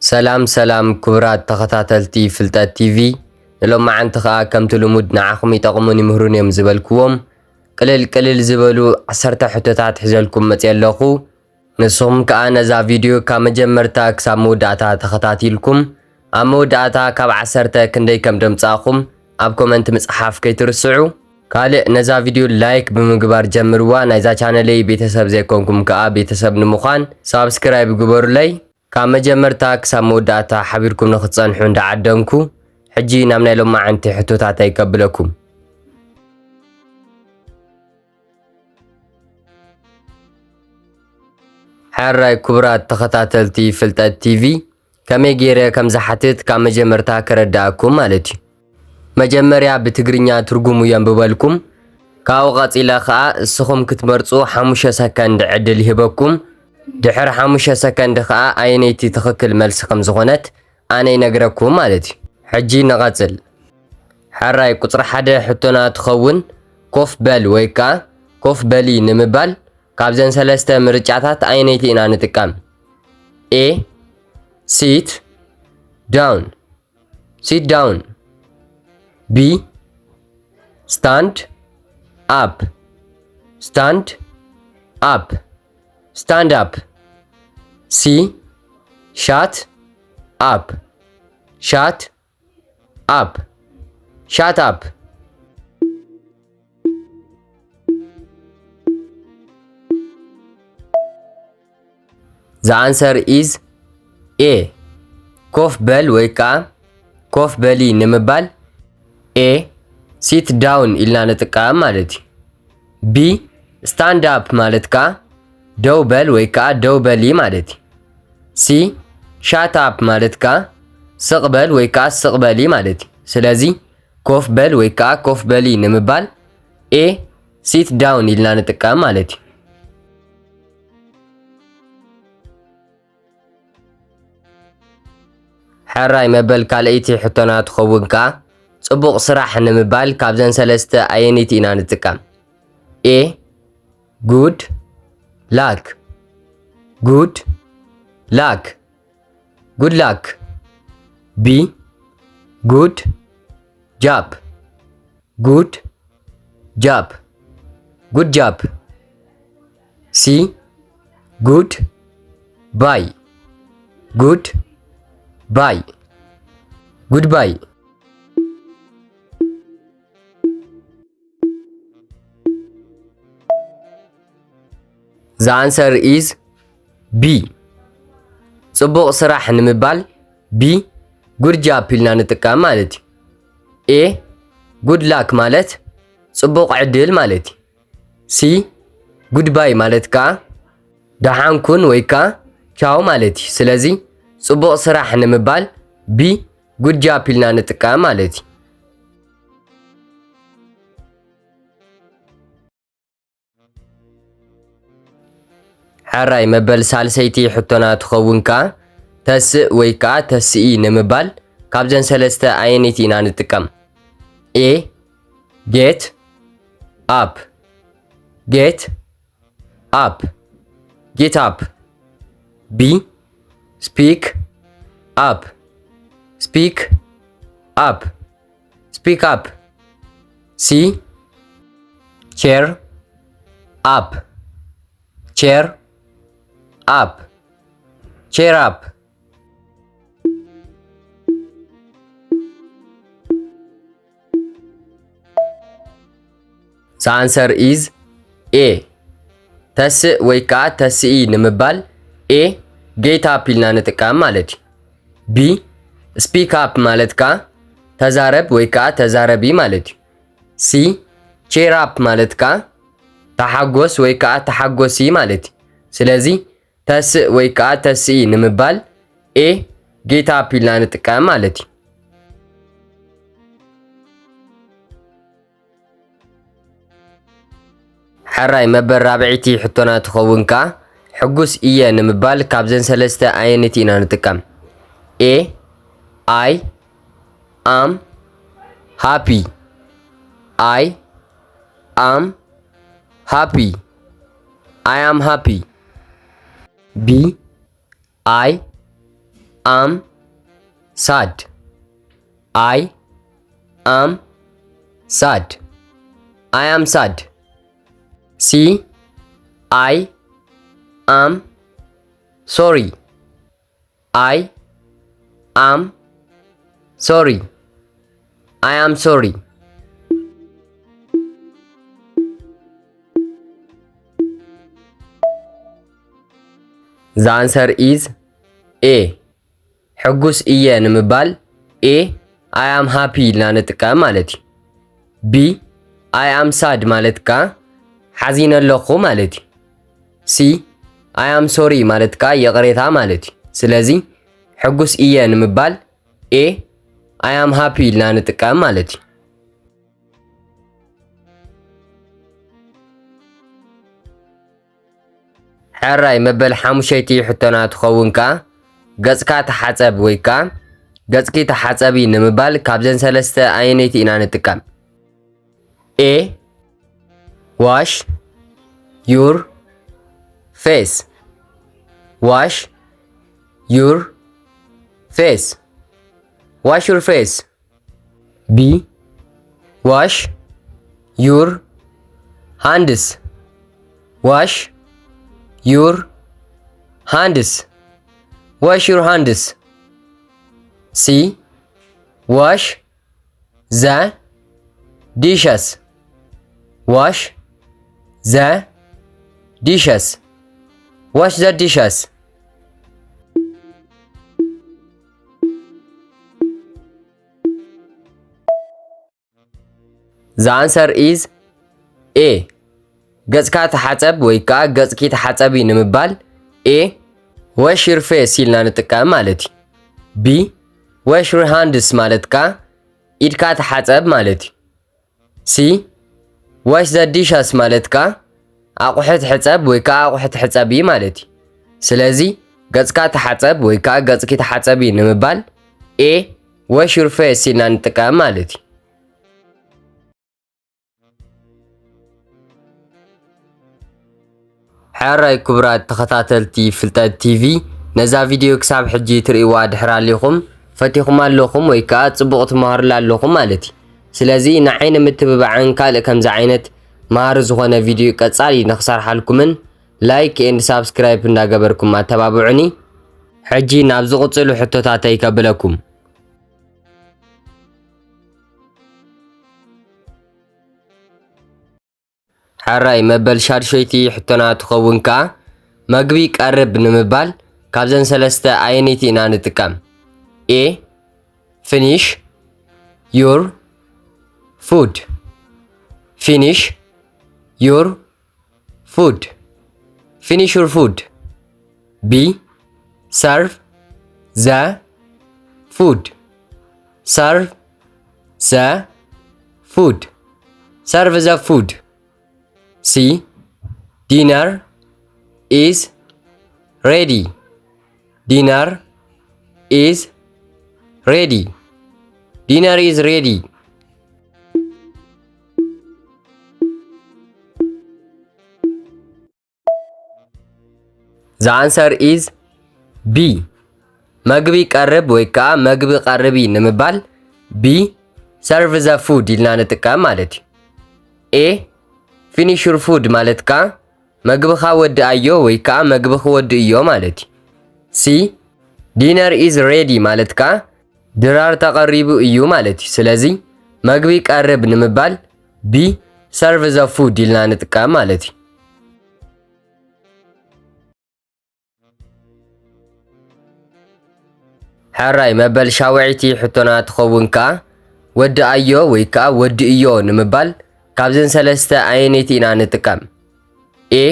ሰላም ሰላም ክቡራት ተኸታተልቲ ፍልጠት ቲቪ ንሎም መዓንቲ ኸኣ ከምቲ ልሙድ ንዓኹም ይጠቕሙን ይምህሩን እዮም ዝበልክዎም ቅልል ዝበሉ 10 ሕቶታት ሒዘልኩም መፅእ ኣለኹ። ንስኹም ከኣ ነዛ ቪድዮ ካብ መጀመርታ ክሳብ መወዳእታ ተኸታቲልኩም ኣብ መወዳእታ ካብ 10 ክንደይ ከም ደምፃኹም ኣብ ኮመንት ምፅሓፍ ከይትርስዑ። ካልእ ነዛ ቪድዮ ላይክ ብምግባር ጀምርዋ። ናይዛ ቻነለይ ቤተሰብ ዘይኮንኩም ከኣ ቤተሰብ ንምዃን ሳብስክራይብ ግበሩለይ። ካብ መጀመርታ ክሳብ መወዳእታ ሓቢርኩም ንኽትፀንሑ እንዳዓደምኩ ሕጂ ናብ ናይ ሎም መዓንቲ ሕቶታት ኣይከብለኩም። ሓራይ ክቡራት ተኸታተልቲ ፍልጠት ቲቪ ከመይ ገይረ ከም ዝሓትት ካብ መጀመርታ ከረዳእኩም ማለት እዩ። መጀመርያ ብትግርኛ ትርጉሙ የንብበልኩም ካብኡ ቀፂለ ከዓ እስኹም ክትመርፁ 5 ሰከንድ ዕድል ይህበኩም። ድሕሪ 5 ሰከንድ ከዓ ኣየነይቲ ትኽክል መልሲ ከም ዝኾነት ኣነ ይነግረኩም ማለት እዩ። ሕጂ ንቐፅል። ሓራይ ቁፅሪ 1 ሕቶና ትኸውን ኮፍ በል ወይ ከዓ ኮፍ በሊ ንምባል ካብዘን 3 ምርጫታት ኣየነይቲ ኢና ንጥቀም? ኤ ሲት ዳውን ሲት ዳውን፣ ቢ ስታንድ አፕ ስታንድ አፕ ስታንድ አፕ፣ ሲ ሻት አፕ ሻት አፕ ሻት አፕ። The answer is A ኮፍ በል ወይ ከዓ ኮፍ በሊ ንምባል ኤ ሲት ዳውን ኢልና ንጥቀም ማለት እዩ። ቢ ስታንድ አፕ ማለት ከዓ ደው በል ወይ ከዓ ደው በሊ ማለት እዩ። ሲ ሻት አፕ ማለት ከዓ ስቕ በል ወይ ከዓ ስቕ በሊ ማለት እዩ። ስለዚ ኮፍ በል ወይ ከዓ ኮፍ በሊ ንምባል ኤ ሲት ዳውን ኢልና ንጥቀም ማለት እዩ። ሓራይ መበል ካልአይቲ ሕቶና ትኸውን ከዓ ጽቡቕ ስራሕ ንምባል ካብዘን 3 ኣየነይቲ ኢና ንጥቀም? ኤ ጉድ ላክ ጉድ ላክ ጉድ ላክ፣ ቢ ጉድ ጃብ ጉድ ጃብ ጉድ ጃብ፣ ሲ ጉድ ባይ ጉድ ባይ ጉድ ባይ። The answer is B ጽቡቕ ስራሕ ንምባል ቢ ጉድ ጃብ ኢልና ንጥቀም ማለት እዩ። ኤ ጉድ ላክ ማለት ጽቡቕ ዕድል ማለት እዩ። ሲ ጉድ ባይ ማለት ከዓ ደሓንኩን ወይ ከዓ ቻው ማለት እዩ። ስለዚ ጽቡቕ ስራሕ ንምባል ቢ ጉድ ጃብ ኢልና ንጥቀም ማለት እዩ። ሓራይ መበል ሳልሰይቲ ሕቶና ትኸውን ከዓ ተስእ ወይ ከዓ ተስኢ ንምባል ካብዘን 3 ኣየነይቲ ኢና ንጥቀም? ኤ ጌት ኣፕ ጌት ኣፕ ጌት ኣፕ፣ ቢ ስፒክ አፕ ስፒክ አፕ ስፒክ አፕ፣ ሲ ቼር አፕ ቼር አፕ ቼር አፕ። The answer is A ተስእ ወይ ከዓ ተስኢ ንምባል ኤ ጌት አፕ ኢልና ንጥቀም ማለት እዩ። ቢ ስፒክ አፕ ማለት ከዓ ተዛረብ ወይ ከዓ ተዛረቢ ማለት እዩ። ሲ ቼር አፕ ማለት ከዓ ተሓጎስ ወይ ከዓ ተሓጎሲ ማለት እዩ። ስለዚ ተስእ ወይ ከዓ ተስኢ ንምባል ኤ ጌት አፕ ኢልና ንጥቀም ማለት እዩ። ሓራይ መበል ራብዒቲ ሕቶና ትኸውን ከዓ ሕጉስ እየ ንምባል ካብዘን 3 ኣየነይቲ ኢና ንጥቀም? ኤ አይ አም ሃፒ አይ አም ሃፒ አይ አም ሃፒ፣ ቢ አይ am sad. I am sad. I am sad. C. I am sorry. I am sorry. I am sorry. The answer is A. ሕጉስ እየ ንምባል A. I am happy ኢልና ንጥቀም ማለት እዩ። B. I am sad ማለት ካ ሓዚነ ኣለኹ ማለት እዩ። C. I am sorry ማለት ካ የቕሬታ ማለት እዩ። ስለዚ ሕጉስ እየ ንምባል A. I am happy ኢልና ንጥቀም ማለት እዩ። ሕራይ መበል ሓሙሸይቲ ሕቶና ትኸውን ካ ገጽካ ተሓጸብ ወይ ካ ገጽኪ ተሓጸቢ ንምባል ካብዘን ሰለስተ ኣየነይቲ ኢና ንጥቀም? A. Wash your face. Wash your face. Wash your face. B. Wash your hands. Wash your hands. Wash your hands. C. Wash the dishes. Wash the dishes. Wash the dishes. The answer is A. ገጽካ ተሓጸብ ወይ ካ ገጽኪ ተሓጸቢ ንምባል A. Wash your face ኢልና ንጥቀም ማለት እዩ። B. Wash your hands ማለት ካ ኢድካ ተሓጸብ ማለት እዩ። C. Wash the dishes ማለት ካ ኣቑሑት ሕጸብ ወይ ካ ኣቑሑት ሕጸቢ ማለት እዩ። ስለዚ ገጽካ ተሓጸብ ወይ ካ ገጽኪ ተሓጸቢ ንምባል A. Wash your face ኢልና ንጥቀም ማለት እዩ። ሕራይ ክቡራት ተኸታተልቲ ፍልጠት ቲቪ ነዛ ቪድዮ ክሳብ ሕጂ ትርእይዋ ድሕር ኣለኹም ፈቲኹም ኣለኹም ወይ ከዓ ጽቡቕ ትመሃሩላ ኣለኹም ማለት እዩ። ስለዚ ንዓይ ንምትብባዕን ካልእ ከምዚ ዓይነት መሃሪ ዝኾነ ቪድዮ ቀጻሊ ንኽሰርሓልኩምን ላይክ ኤንድ ሳብስክራይብ እንዳገበርኩም ኣተባብዑኒ። ሕጂ ናብ ዝቕጽሉ ሕቶታተይ ከብለኩም። ሕራይ መበል ሻድሸይቲ ሕቶና ትኸውን ከዓ መግቢ ቀርብ ንምባል ካብዘን ሰለስተ ኣየነይቲ ኢና ንጥቀም? A. Finish your food. Finish your food. Finish your food. B. Serve the food. Serve the food. Serve the food. C. Dinner is ready. Dinner is ready. Dinner is ready. The answer is B. መግቢ ቀርብ ወይ ከዓ መግቢ ቀርቢ ንምባል B. Serve the food ኢልና ንጥቀም ማለት እዩ። A. Finish your food ማለት ካ መግብኻ ወድኣዮ ወይ ከዓ መግብኽ ወድእዮ ማለት እዩ። C. Dinner is ready ማለት ካ ድራር ተቐሪቡ እዩ ማለት እዩ። ስለዚ መግቢ ቀርብ ንምባል B. Serve the food ኢልና ንጥቀም ማለት እዩ። ሕራይ መበል ሻውዒቲ ሕቶና ትኸውን ከዓ ወድኣዮ ወይ ከዓ ወድእዮ ንምባል ካብዘን ሰለስተ ኣየነይቲ ኢና ንጥቀም? A.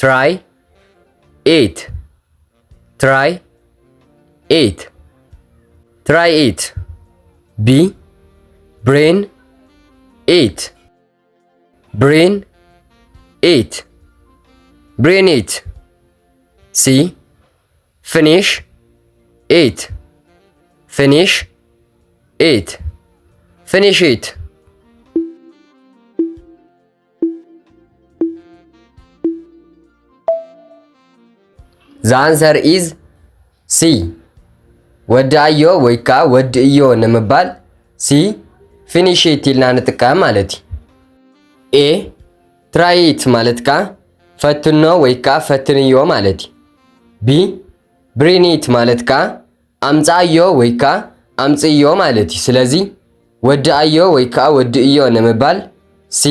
Try it. Try it. Try it. B. Bring it. Bring it. Bring it. C. Finish it. Finish it. Finish it. The answer is C. ወዳእዮ ወይ ከዓ ወድእዮ ንምባል ሲ finish it ኢልና ንጥቀም ማለት እዩ። ኤ try it ማለት ከዓ ፈትኖ ወይ ከዓ ፈትንዮ ማለት እዩ። ቢ bring it ማለት ከዓ አምጻዮ ወይ ከዓ አምጽዮ ማለት እዩ። ስለዚህ ወዳእዮ ወይ ከዓ ወድእዮ ንምባል ሲ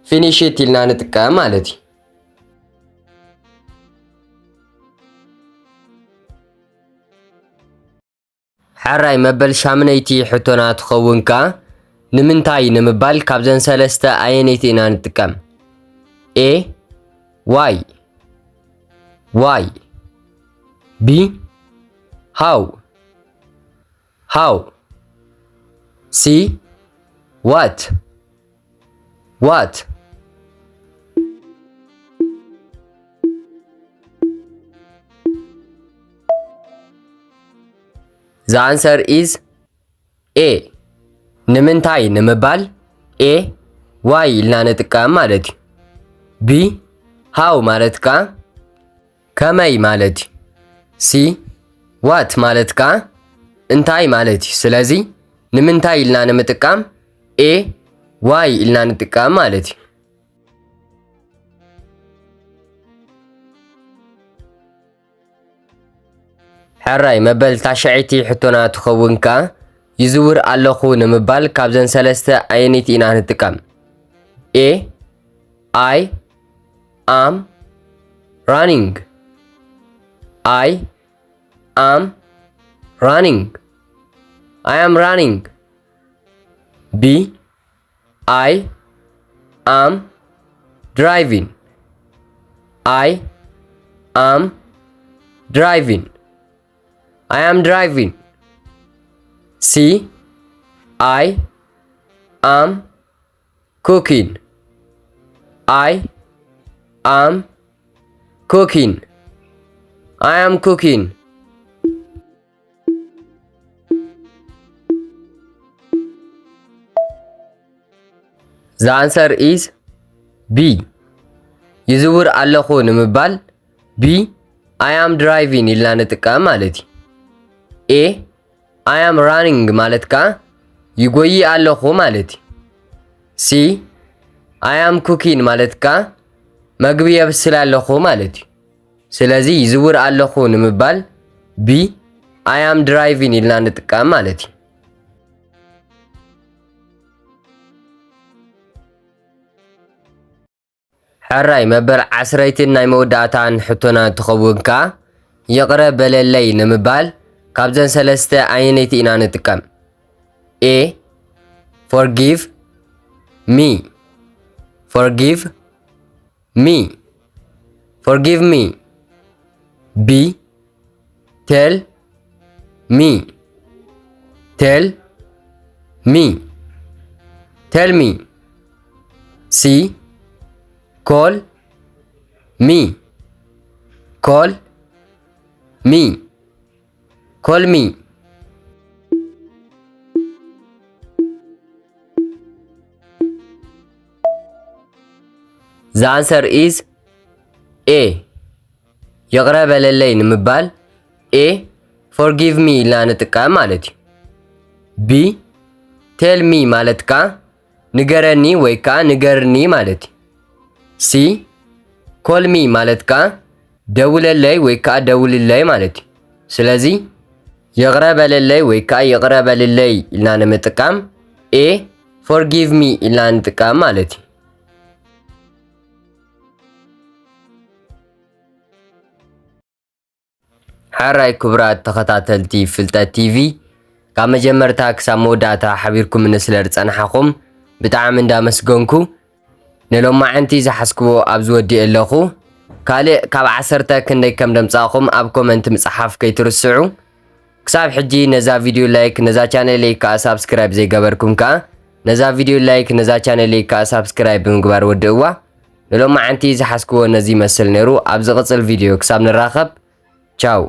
finish it ኢልና ንጥቀም ማለት እዩ። ሓራይ መበል ሻምነይቲ ሕቶና ትኸውን ከዓ ንምንታይ ንምባል ካብዘን ሰለስተ ኣየነይቲ ኢና ንጥቀም? ኤ ዋይ ቢ ሃው ሲ ዋት The answer is A. ንምንታይ ንምባል A ዋይ ኢልና ንጥቀም ማለት እዩ። B ሃው ማለት ከዓ ከመይ ማለት እዩ። C ዋት ማለት ከዓ እንታይ ማለት እዩ። ስለዚ ንምንታይ ኢልና ንምጥቃም A ዋይ ኢልና ንጥቀም ማለት እዩ። ሓራይ መበል ታሽዒቲ ሕቶና ትኸውን ከዓ ይዝውር ኣለኹ ንምባል ካብዘን ሰለስተ ኣየነይቲ ኢና ንጥቀም? ኤ I am running I am running B I am driving I am driving C I am cooking I am cooking The answer is B. ይዝውር ኣለኹ ንምባል B I am driving ኢልና ንጥቀም ማለት እዩ። A I am running ማለት ከዓ ይጎይ ኣለኹ ማለት እዩ። C I am cooking ማለት ከዓ መግቢ የብስል ኣለኹ ማለት እዩ። ስለዚ ይዝውር ኣለኹ ንምባል B I am driving ኢልና ንጥቀም ማለት እዩ። ሓራይ መበል 10 ናይ መወዳእታን ሕቶና ትኸውን ከዓ ይቕረ በለለይ ንምባል ካብዘን ሰለስተ ኣየነይቲ ኢና ንጥቀም? A forgive me B tell me C call me The answer is A. ይቕረ በለለይ ንምባል A forgive me ኢልና ንጥቀም ማለት እዩ። B tell me ማለት ከዓ ንገረኒ ወይ ከዓ ንገርኒ ማለት እዩ። C call me ማለት ከዓ ደውለለይ ወይ ከዓ ደውልለይ ማለት እዩ። ስለዚ ይቕረ በለለይ ወይ ከዓ ይቕረ በልለይ ኢልና ንምጥቃም A forgive me ኢልና ንጥቀም ማለት እዩ። ሓራይ ክቡራት ተኸታተልቲ ፍልጠት ቲቪ ካብ መጀመርታ ክሳብ መወዳእታ ሓቢርኩም ስለ ዝፀናሓኹም ብጣዕሚ እንዳመስገንኩ ንሎማዓንቲ ዝሓስክዎ ኣብ ዝወዲእ ኣለኹ ካልእ ካብ 10 ክንደይ ከም ደምፃኹም ኣብ ኮመንት ምፅሓፍ ከይትርስዑ ክሳብ ሕጂ ነዛ ቪድዮ ላይክ ነዛ ቻነለይ ከዓ ሳብስክራይብ ዘይገበርኩም ከዓ ነዛ ቪድዮ ላይክ ነዛ ቻነለይ ከዓ ሳብስክራይብ ብምግባር ወድእዋ ንሎማዓንቲ ዝሓስክዎ ነዚ መስል ነይሩ ኣብ ዝቕፅል ቪድዮ ክሳብ ንራኸብ ቻው